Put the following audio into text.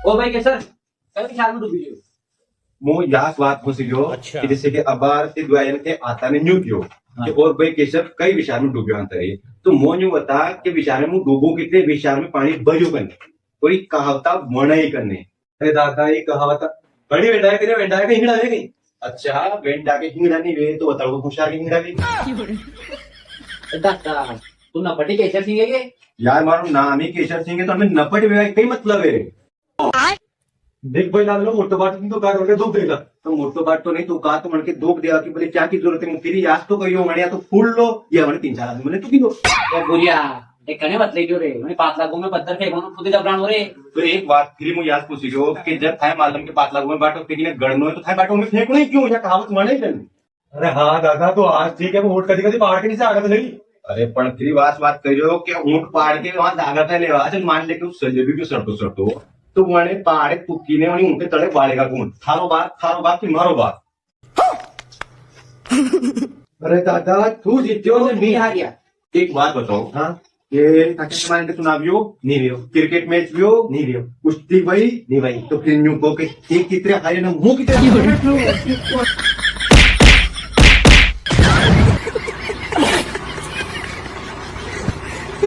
ओ भाई कैसर कई विचार में डूबी गयो હું યાસ વાત પૂછી ગયો અચ્છા. કે જैसे કે અબાર તે દ્વાયન के आता ने न्यू कियो कि और भाई केशव कई विचार में डूबे अंतर है तो मो न्यू बता कि विचार में डूबो कितने विचार में पानी भरियो करने कोई कहावता मनाई करने अरे दादा ये कहावत बड़ी वेंडा करे वेंडा के हिंगड़ा है कहीं अच्छा वेंडा के हिंगड़ा नहीं वे तो बताओ होशियार के हिंगड़ा भी दादा तू नपटी कैसर सिंह है के यार मारो नाम ही केशव सिंह है तो हमें नपट व्यवहार कई मतलब है देख भाई लाल लो मोटो बाट तो कार होके धूप देगा तो मोटो बाट तो नहीं तू कहा तो मन के धूप देगा कि बोले क्या की जरूरत है तेरी याद तो कहियो मने या तो फूल लो या मने 3-4 आदमी मने तू की दो ए बुरिया एक कने बतले क्यों रे मैं 5 लाख में पत्थर फेंको ना खुद जबरान हो रे तो एक बात फिर मुझे याद पूछी गयो कि जब थाय मालूम के 5 लाख में बाटो तेरी ने गड़नो है तो थाय बाटो में फेंकनो ही क्यों या कहावत मने करनी अरे हाँ दादा तो आज ठीक है ऊँट कभी कभी पहाड़ के नीचे आगे तो नहीं अरे पण फिर बात करियो कि ऊंट पहाड़ के वहां दागा था लेवा चल मान ले कि उस सजेबी भी सड़तो तो मने पहाड़े तुकीने वाली ऊंटे तड़े बाड़ेगा कौन थारो बात कि मारो बात अरे दादा तू जीत्यो ने मैं हार गया एक बात बताओ हाँ ये ताकि तुम्हारे सुनावियो नहीं वियो क्रिकेट मैच वियो नहीं वियो कुश्ती भाई नहीं भाई तो फिर न्यू को के कितने हारे ना मुंह कितने